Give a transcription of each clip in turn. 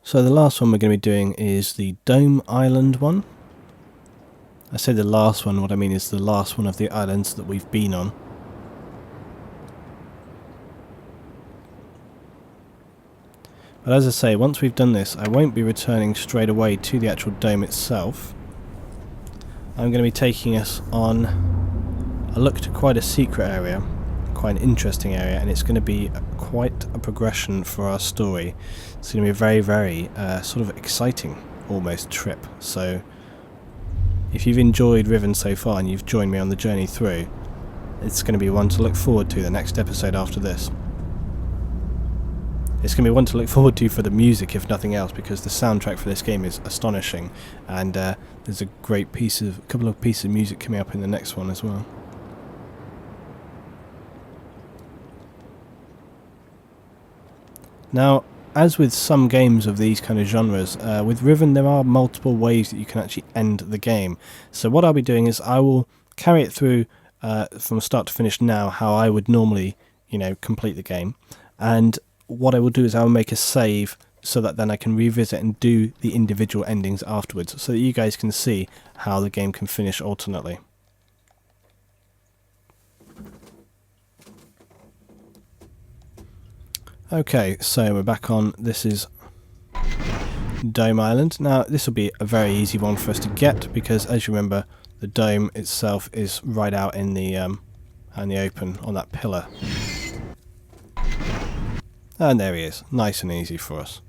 So the last one we're going to be doing is the Dome Island one. I say the last one, what I mean is the last one of the islands that we've been on. But as I say, once we've done this, I won't be returning straight away to the actual dome itself. I'm going to be taking us on a look to quite a secret area, quite an interesting area, and it's going to be quite a progression for our story. It's going to be a very, very sort of exciting, almost, trip. So if you've enjoyed Riven so far and you've joined me on the journey through, it's going to be one to look forward to the next episode after this. It's going to be one to look forward to for the music, if nothing else, because the soundtrack for this game is astonishing, and there's a couple of pieces of music coming up in the next one as well. Now, as with some games of these kind of genres, with Riven there are multiple ways that you can actually end the game. So what I'll be doing is I will carry it through from start to finish now, how I would normally, complete the game, and what I will do is I will make a save so that then I can revisit and do the individual endings afterwards, so that you guys can see how the game can finish alternately. Okay, so we're back on. This is Dome Island. Now this will be a very easy one for us to get, because as you remember, the dome itself is right out in the open on that pillar. And there he is, nice and easy for us.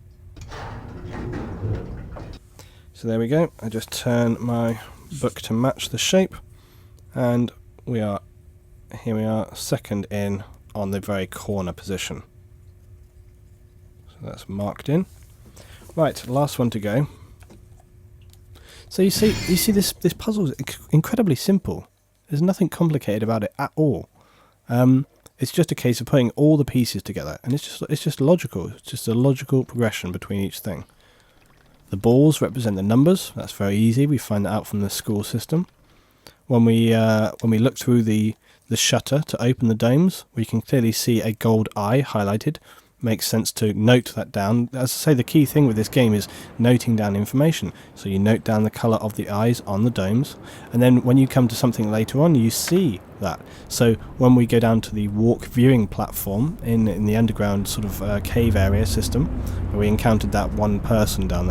So there we go, I just turn my book to match the shape, and here we are, second in on the very corner position. So that's marked in. Right, last one to go. So you see this puzzle is incredibly simple. There's nothing complicated about it at all. It's just a case of putting all the pieces together, and it's just logical. It's just a logical progression between each thing. The balls represent the numbers. That's very easy. We find that out from the school system. When we look through the shutter to open the domes, we can clearly see a gold eye highlighted. Makes sense to note that down. As I say, the key thing with this game is noting down information. So you note down the colour of the eyes on the domes, and then when you come to something later on, you see that. So when we go down to the walk viewing platform in the underground sort of cave area system, where we encountered that one person down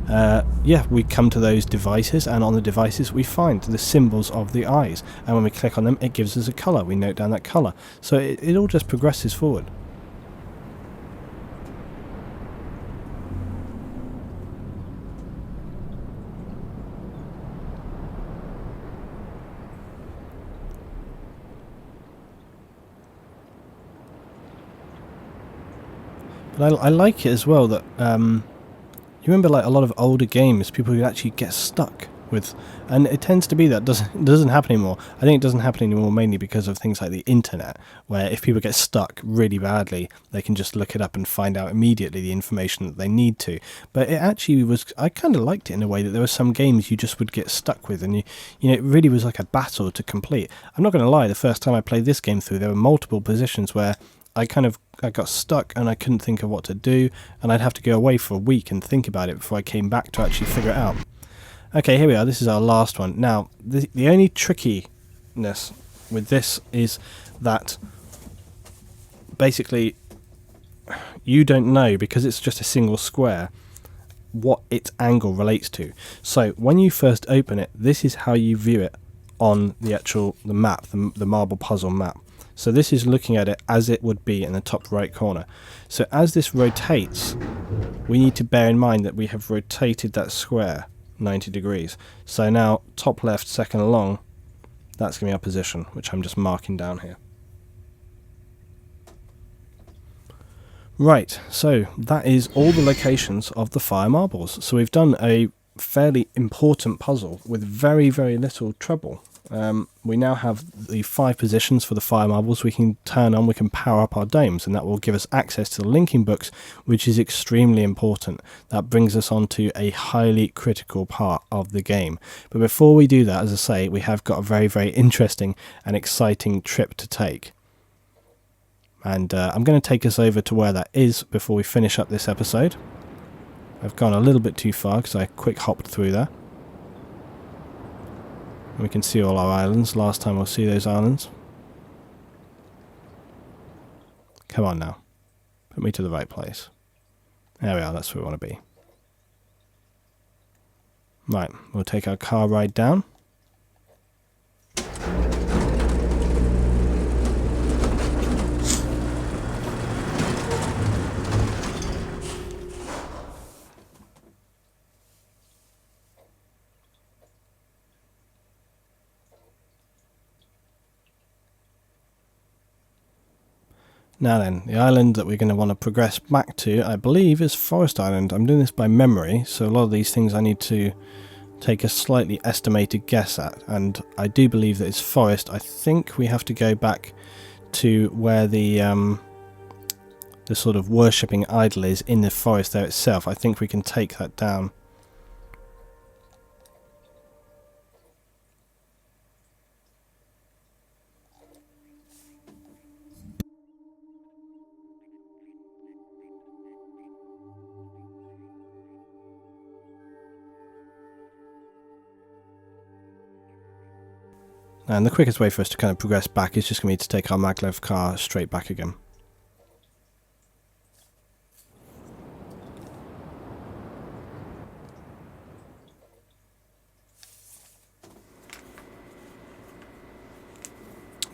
there, we come to those devices, and on the devices we find the symbols of the eyes, and when we click on them it gives us a colour. We note down that colour. So it all just progresses forward. But I like it as well that you remember, like a lot of older games, people would actually get stuck with, and it tends to be that doesn't happen anymore. I think it doesn't happen anymore mainly because of things like the internet, where if people get stuck really badly, they can just look it up and find out immediately the information that they need to. But it actually was, I kind of liked it in a way that there were some games you just would get stuck with, and it really was like a battle to complete. I'm not going to lie, the first time I played this game through, there were multiple positions where I got stuck and I couldn't think of what to do, and I'd have to go away for a week and think about it before I came back to actually figure it out. Okay, here we are, this is our last one. Now, the only trickiness with this is that basically you don't know, because it's just a single square, what its angle relates to. So when you first open it, this is how you view it on the map, the marble puzzle map. So this is looking at it as it would be in the top right corner. So as this rotates, we need to bear in mind that we have rotated that square 90 degrees. So now top left, second along, that's going to be our position, which I'm just marking down here. Right, so that is all the locations of the fire marbles. So we've done a fairly important puzzle with very, very little trouble. We now have the 5 positions for the fire marbles we can turn on. We can power up our domes, and that will give us access to the linking books, which is extremely important. That brings us on to a highly critical part of the game. But before we do that, as I say, we have got a very, very interesting and exciting trip to take. And I'm going to take us over to where that is before we finish up this episode. I've gone a little bit too far because I quick hopped through there. And we can see all our islands. Last time we'll see those islands. Come on now. Put me to the right place. There we are, that's where we want to be. Right, we'll take our car ride down. Now then, the island that we're going to want to progress back to, I believe, is Forest Island. I'm doing this by memory, so a lot of these things I need to take a slightly estimated guess at, and I do believe that it's Forest. I think we have to go back to where the sort of worshipping idol is in the forest there itself. I think we can take that down. And the quickest way for us to kind of progress back is just going to be to take our maglev car straight back again.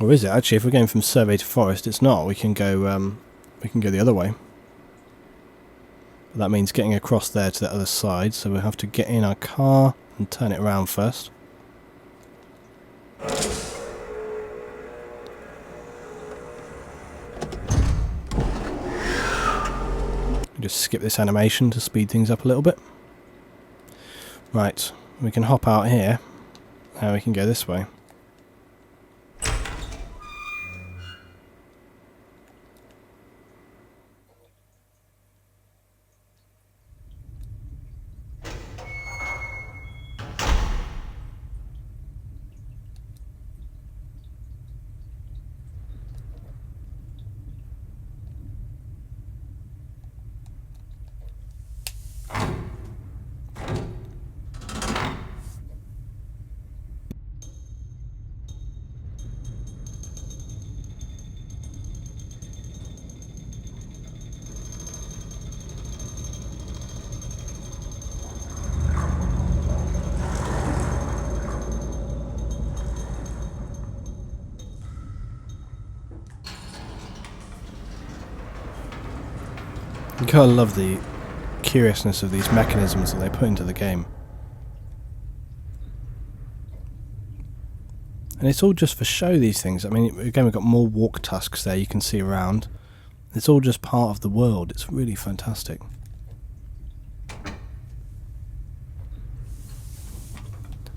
Or is it? Actually, if we're going from survey to forest, it's not. We can go the other way. But that means getting across there to the other side, so we'll have to get in our car and turn it around first. Just skip this animation to speed things up a little bit. Right, we can hop out here. Now we can go this way. You gotta love the curiousness of these mechanisms that they put into the game. And it's all just for show, these things. I mean, again, we've got more walk tusks there you can see around. It's all just part of the world. It's really fantastic.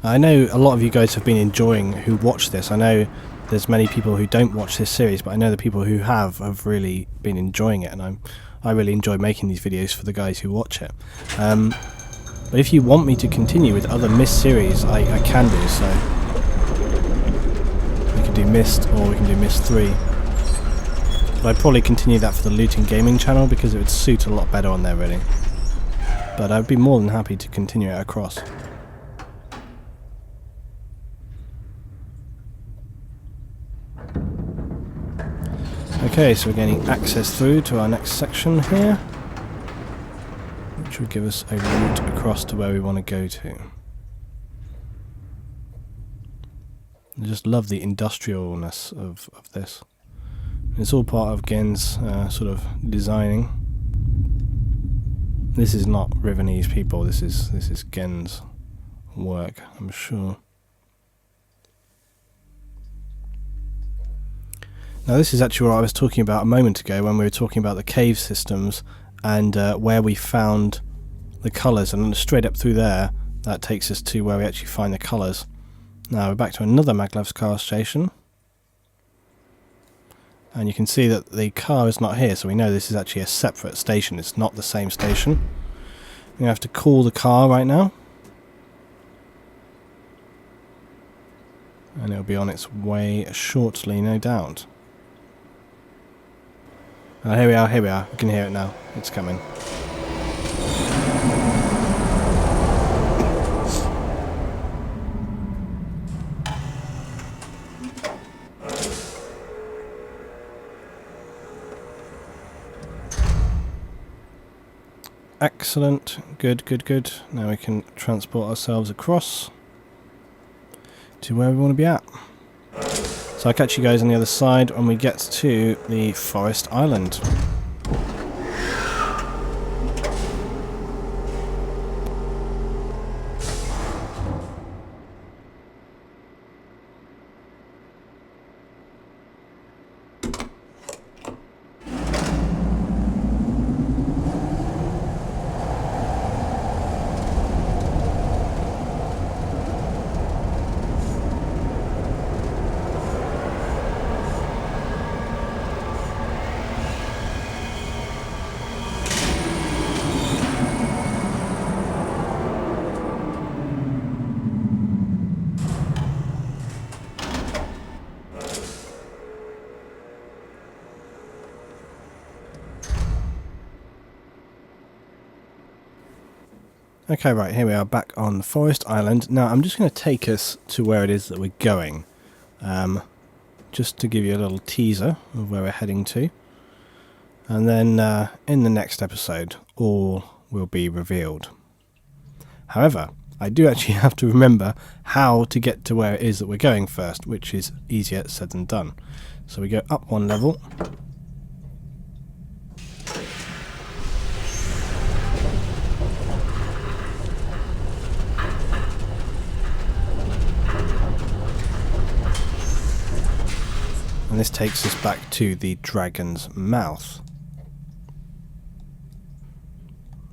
I know a lot of you guys have been enjoying who watch this. I know there's many people who don't watch this series, but I know the people who have really been enjoying it, and I really enjoy making these videos for the guys who watch it. But if you want me to continue with other Myst series, I can do so. We can do Myst, or we can do Myst 3. But I'd probably continue that for the Luetin gaming channel because it would suit a lot better on there, really. But I'd be more than happy to continue it across. Okay, so we're gaining access through to our next section here, which will give us a route across to where we want to go to. I just love the industrialness of this. It's all part of Gen's sort of designing. This is not Rivenese people, this is Gen's work, I'm sure. Now this is actually what I was talking about a moment ago when we were talking about the cave systems and where we found the colours, and straight up through there that takes us to where we actually find the colours. Now we're back to another Maglev's car station, and you can see that the car is not here, so we know this is actually a separate station, it's not the same station. We're going to have to call the car right now, and it'll be on its way shortly, no doubt. Oh, here we are, we can hear it now, it's coming. Excellent. Good, good, good. Now we can transport ourselves across to where we want to be at. So I'll catch you guys on the other side when we get to the forest island. Okay, right, here we are back on the forest island. Now I'm just going to take us to where it is that we're going. Just to give you a little teaser of where we're heading to. And then in the next episode, all will be revealed. However, I do actually have to remember how to get to where it is that we're going first, which is easier said than done. So we go up one level. And this takes us back to the dragon's mouth.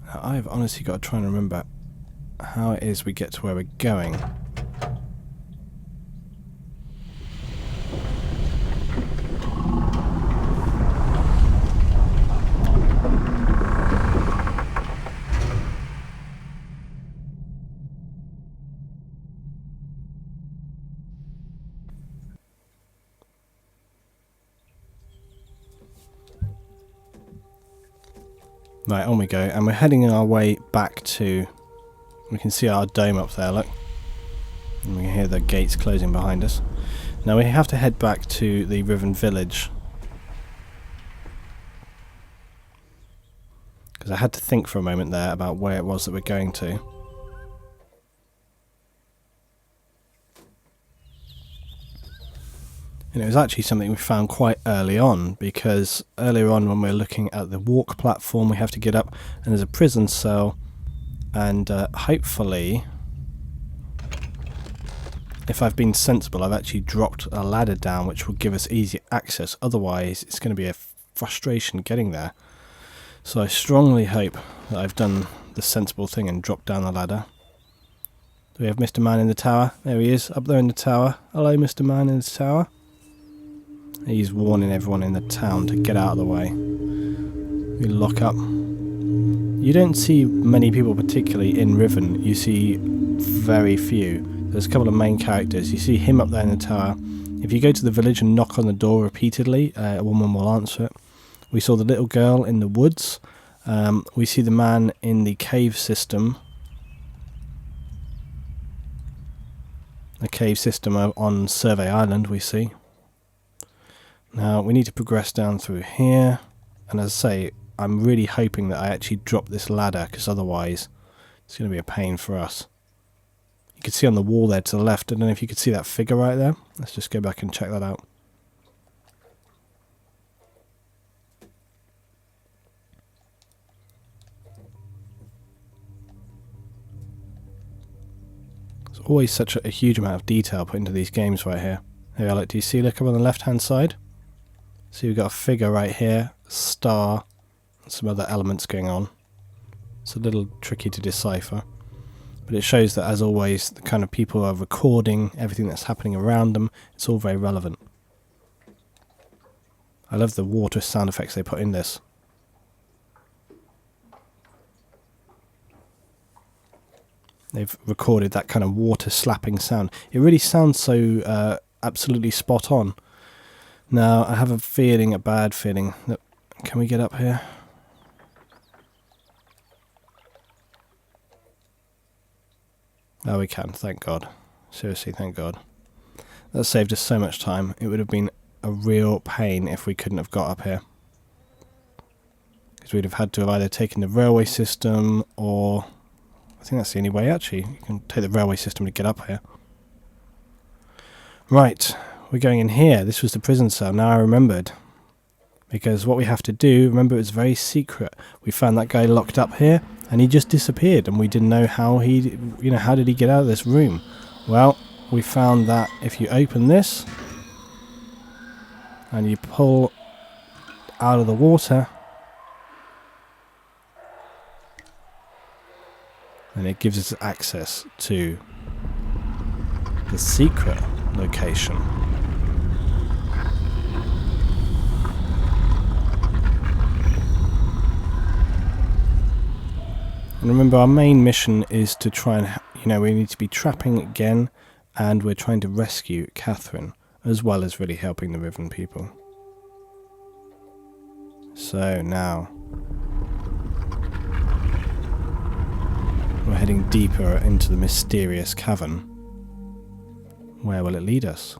Now, I've honestly got to try and remember how it is we get to where we're going. Right, on we go, and we're heading our way back to... We can see our dome up there, look. And we can hear the gates closing behind us. Now we have to head back to the Riven village. Because I had to think for a moment there about where it was that we're going to. And it was actually something we found quite early on, because earlier on when we're looking at the walk platform we have to get up, and there's a prison cell, and hopefully, if I've been sensible, I've actually dropped a ladder down which will give us easy access. Otherwise it's going to be a frustration getting there. So I strongly hope that I've done the sensible thing and dropped down the ladder. Do we have Mr. Man in the tower? There he is, up there in the tower. Hello, Mr. Man in the tower. He's warning everyone in the town to get out of the way. We lock up. You don't see many people particularly in Riven. You see very few. There's a couple of main characters. You see him up there in the tower. If you go to the village and knock on the door repeatedly, a woman will answer it. We saw the little girl in the woods. We see the man in the cave system. The cave system on Survey Island we see. Now we need to progress down through here, and as I say, I'm really hoping that I actually drop this ladder, because otherwise it's going to be a pain for us. You can see on the wall there to the left, I don't know if you could see that figure right there. Let's just go back and check that out. There's always such a huge amount of detail put into these games right here. Here, Alec, do you see, look up on the left hand side? So we've got a figure right here, star, and some other elements going on. It's a little tricky to decipher, but it shows that, as always, the kind of people are recording everything that's happening around them. It's all very relevant. I love the water sound effects they put in this. They've recorded that kind of water slapping sound. It really sounds so absolutely spot on. Now, I have a feeling, a bad feeling, that... Can we get up here? Oh, we can, thank God. Seriously, thank God. That saved us so much time. It would have been a real pain if we couldn't have got up here. because we'd have had to have either taken the railway system, or I think that's the only way actually. You can take the railway system to get up here. Right, we're going in here. This was the prison cell. Now I remembered. Because what we have to do, remember, it's very secret. We found that guy locked up here, and he just disappeared, and we didn't know how he, how did he get out of this room? Well, we found that if you open this, and you pull out of the water, and it gives us access to the secret location. And remember, our main mission is to try and, we need to be trapping again, and we're trying to rescue Catherine, as well as really helping the Riven people. So now, we're heading deeper into the mysterious cavern. Where will it lead us?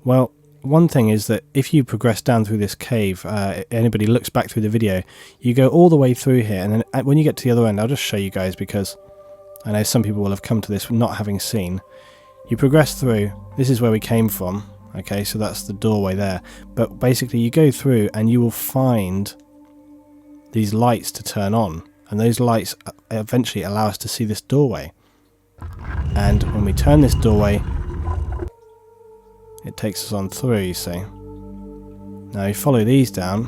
Well, one thing is that if you progress down through this cave, anybody looks back through the video, you go all the way through here, and then when you get to the other end, I'll just show you guys, because I know some people will have come to this not having seen. You progress through, this is where we came from, okay, so that's the doorway there, but basically you go through and you will find these lights to turn on, and those lights eventually allow us to see this doorway. And when we turn this doorway, it takes us on through, you see. Now you follow these down.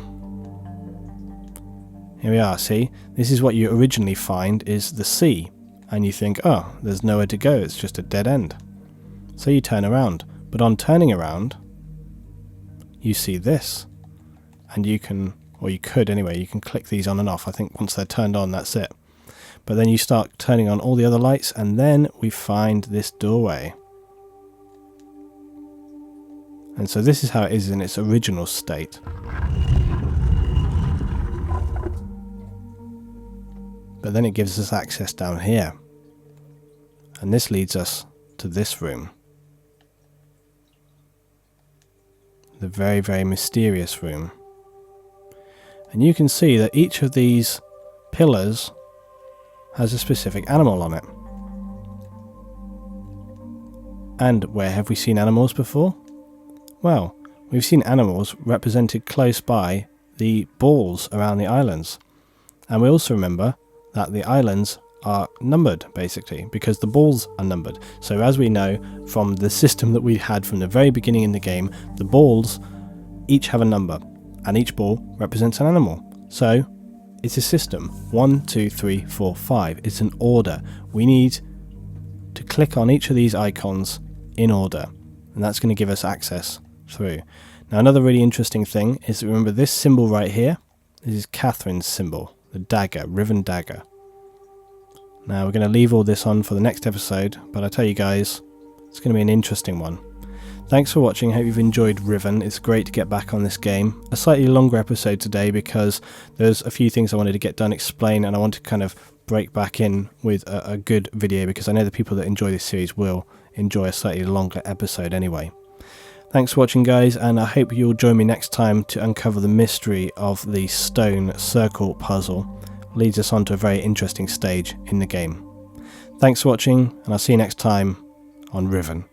Here we are, see? This is what you originally find is the sea. And you think, oh, there's nowhere to go, it's just a dead end. So you turn around. But on turning around, you see this. And you can, or you could anyway, you can click these on and off. I think once they're turned on, that's it. But then you start turning on all the other lights, and then we find this doorway. And so this is how it is in its original state. But then it gives us access down here. And this leads us to this room. The very, very mysterious room. And you can see that each of these pillars has a specific animal on it. And where have we seen animals before? Well, we've seen animals represented close by the balls around the islands. And we also remember that the islands are numbered, basically, because the balls are numbered. So as we know from the system that we had from the very beginning in the game, the balls each have a number, and each ball represents an animal. So it's a system. 1, 2, 3, 4, 5. It's an order. We need to click on each of these icons in order, and that's going to give us access through. Now another really interesting thing is that remember this symbol right here, this is Catherine's symbol, the dagger, Riven dagger. Now we're going to leave all this on for the next episode, but I tell you guys, it's going to be an interesting one. Thanks for watching, hope you've enjoyed Riven. It's great to get back on this game. A slightly longer episode today because there's a few things I wanted to get done, explain, and I want to kind of break back in with a good video, because I know the people that enjoy this series will enjoy a slightly longer episode anyway. Thanks for watching guys, and I hope you'll join me next time to uncover the mystery of the stone circle puzzle. Leads us on to a very interesting stage in the game. Thanks for watching, and I'll see you next time on Riven.